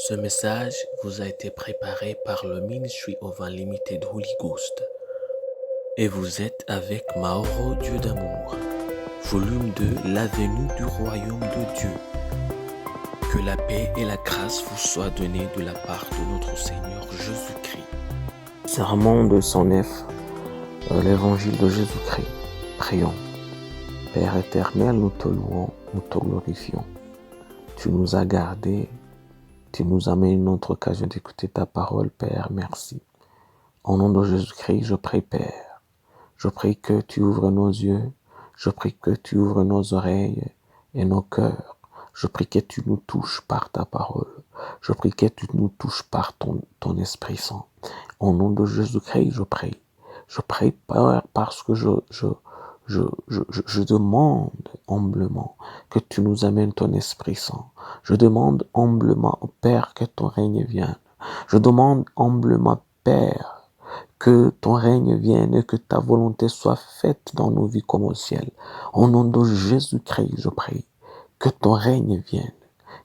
Ce message vous a été préparé par le Ministry of Unlimited Holy Ghost et vous êtes avec Mauro Dieu d'amour, volume 2, l'avenue du royaume de Dieu. Que la paix et la grâce vous soient données de la part de notre Seigneur Jésus-Christ. Sermon 209, l'évangile de Jésus-Christ. Prions. Père éternel, nous te louons, nous te glorifions. Tu nous as gardés, tu nous as mis une autre occasion d'écouter ta parole, Père, merci. Au nom de Jésus-Christ, je prie, Père. Je prie que tu ouvres nos yeux, je prie que tu ouvres nos oreilles et nos cœurs. Je prie que tu nous touches par ta parole. Je prie que tu nous touches par ton Esprit Saint. Au nom de Jésus-Christ, je prie. Je prie, Père, parce que je demande humblement que tu nous amènes ton Esprit Saint. Je demande humblement, Père, que ton règne vienne. Je demande humblement, Père, que ton règne vienne et que ta volonté soit faite dans nos vies comme au ciel. Au nom de Jésus-Christ, je prie que ton règne vienne,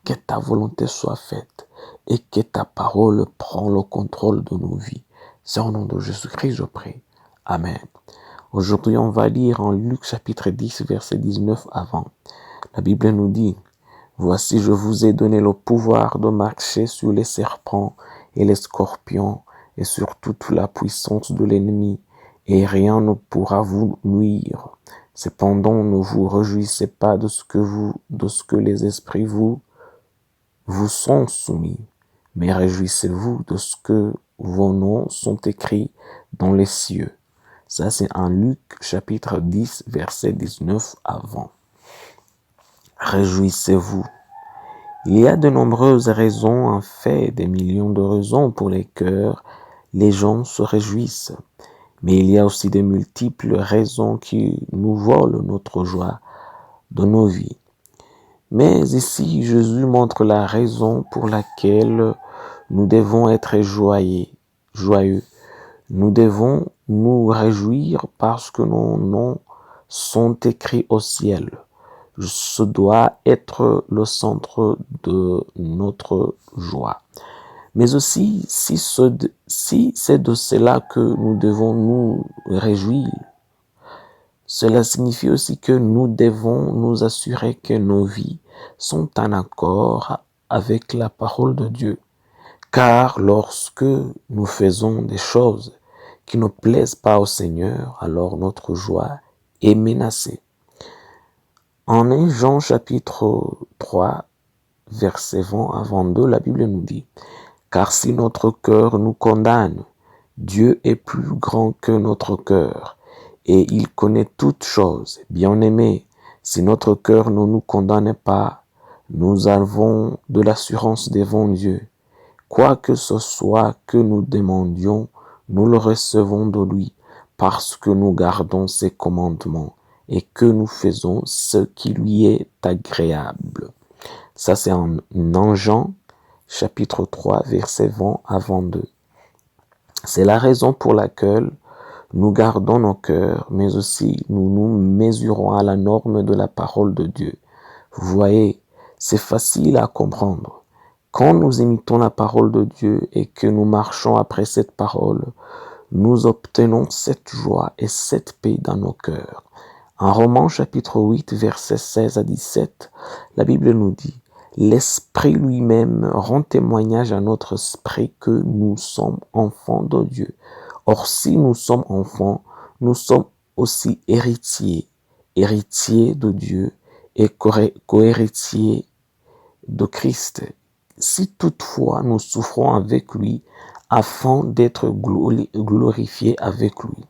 que ta volonté soit faite et que ta parole prenne le contrôle de nos vies. C'est au nom de Jésus-Christ, je prie. Amen. Aujourd'hui, on va lire en Luc chapitre 10, verset 19 avant. La Bible nous dit, « Voici, je vous ai donné le pouvoir de marcher sur les serpents et les scorpions et sur toute la puissance de l'ennemi, et rien ne pourra vous nuire. Cependant, ne vous réjouissez pas de ce que les esprits vous sont soumis, mais réjouissez-vous de ce que vos noms sont écrits dans les cieux. » Ça, c'est en Luc chapitre 10, verset 19 avant. Réjouissez-vous. Il y a de nombreuses raisons, en fait, des millions de raisons pour lesquelles les gens se réjouissent. Mais il y a aussi de multiples raisons qui nous volent notre joie de nos vies. Mais ici, Jésus montre la raison pour laquelle nous devons être joyeux. Nous devons nous réjouir parce que nos noms sont écrits au ciel. Ce doit être le centre de notre joie. Mais aussi, si c'est de cela que nous devons nous réjouir, cela signifie aussi que nous devons nous assurer que nos vies sont en accord avec la parole de Dieu. Car lorsque nous faisons des choses qui ne plaisent pas au Seigneur, alors notre joie est menacée. En 1 Jean chapitre 3, verset 20 à 22, la Bible nous dit, « Car si notre cœur nous condamne, Dieu est plus grand que notre cœur, et il connaît toutes choses. Bien-aimés, si notre cœur ne nous condamne pas, nous avons de l'assurance devant Dieu. Quoi que ce soit que nous demandions, nous le recevons de lui, parce que nous gardons ses commandements et que nous faisons ce qui lui est agréable. » Ça, c'est en Jean, chapitre 3, verset 20 à 22. C'est la raison pour laquelle nous gardons nos cœurs, mais aussi nous nous mesurons à la norme de la parole de Dieu. Vous voyez, c'est facile à comprendre. Quand nous imitons la parole de Dieu et que nous marchons après cette parole, nous obtenons cette joie et cette paix dans nos cœurs. En Romains chapitre 8, versets 16 à 17, la Bible nous dit, « L'Esprit lui-même rend témoignage à notre esprit que nous sommes enfants de Dieu. Or, si nous sommes enfants, nous sommes aussi héritiers de Dieu et co-héritiers de Christ. Si toutefois nous souffrons avec lui, afin d'être glorifiés avec lui. »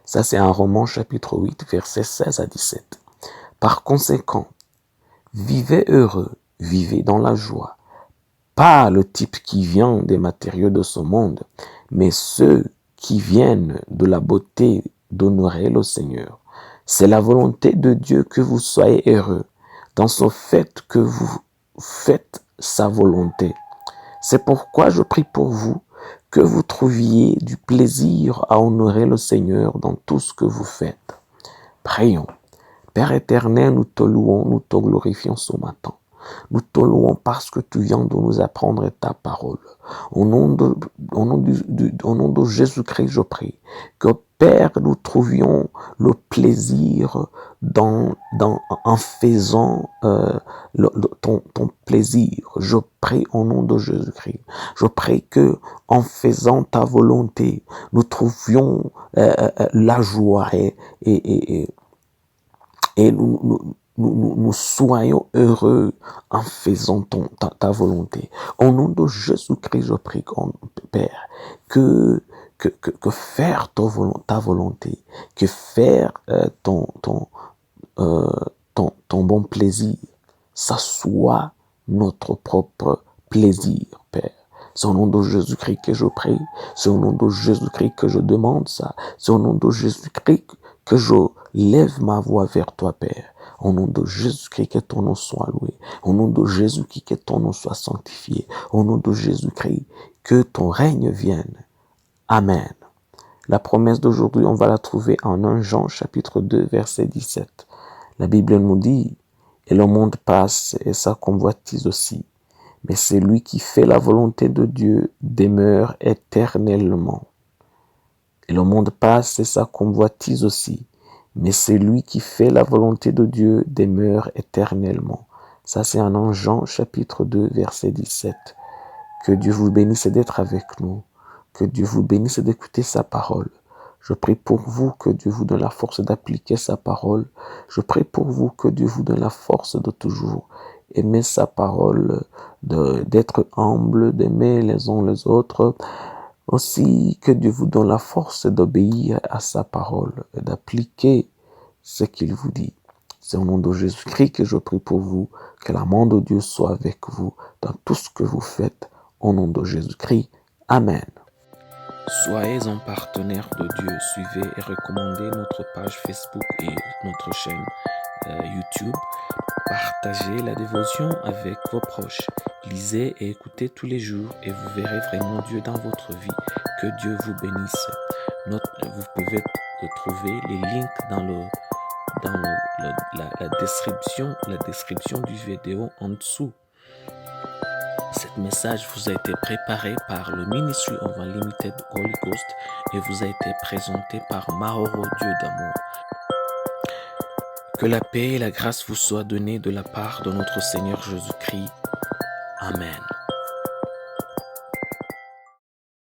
Ça, c'est en Romains chapitre 8, versets 16 à 17. Par conséquent, vivez heureux, vivez dans la joie. Pas le type qui vient des matériaux de ce monde, mais ceux qui viennent de la beauté d'honorer le Seigneur. C'est la volonté de Dieu que vous soyez heureux, dans ce fait que vous faites sa volonté. C'est pourquoi je prie pour vous, que vous trouviez du plaisir à honorer le Seigneur dans tout ce que vous faites. Prions. Père éternel, nous te louons, nous te glorifions ce matin. Nous te louons parce que tu viens de nous apprendre ta parole. Au nom de Jésus-Christ, je prie que Père, nous trouvions le plaisir en faisant ton plaisir. Je prie au nom de Jésus-Christ. Je prie que en faisant ta volonté, nous trouvions la joie et nous soyons heureux en faisant ta volonté. Au nom de Jésus-Christ, je prie, Père, que faire ta volonté, que faire ton bon plaisir, ça soit notre propre plaisir, Père. C'est au nom de Jésus-Christ que je prie. C'est au nom de Jésus-Christ que je demande ça. C'est au nom de Jésus-Christ que je lève ma voix vers toi, Père. Au nom de Jésus-Christ, que ton nom soit loué. Au nom de Jésus-Christ, que ton nom soit sanctifié. Au nom de Jésus-Christ, que ton règne vienne. Amen. La promesse d'aujourd'hui, on va la trouver en 1 Jean chapitre 2, verset 17. La Bible nous dit, et le monde passe et sa convoitise aussi. Mais celui qui fait la volonté de Dieu demeure éternellement. Et le monde passe et sa convoitise aussi. Mais celui qui fait la volonté de Dieu demeure éternellement. Ça, c'est en Jean chapitre 2, verset 17. Que Dieu vous bénisse d'être avec nous. Que Dieu vous bénisse d'écouter sa parole. Je prie pour vous que Dieu vous donne la force d'appliquer sa parole. Je prie pour vous que Dieu vous donne la force de toujours aimer sa parole, d'être humble, d'aimer les uns les autres. Aussi que Dieu vous donne la force d'obéir à sa parole et d'appliquer ce qu'il vous dit. C'est au nom de Jésus-Christ que je prie pour vous, que l'amour de Dieu soit avec vous dans tout ce que vous faites. Au nom de Jésus-Christ. Amen. Soyez un partenaire de Dieu. Suivez et recommandez notre page Facebook et notre chaîne YouTube. Partagez la dévotion avec vos proches. Lisez et écoutez tous les jours et vous verrez vraiment Dieu dans votre vie. Que Dieu vous bénisse. Vous pouvez trouver les links dans la description du vidéo en dessous. Cet message vous a été préparé par le Ministry of Unlimited Holy Ghost et vous a été présenté par Mauro Dieu d'amour. Que la paix et la grâce vous soient données de la part de notre Seigneur Jésus-Christ. Amen.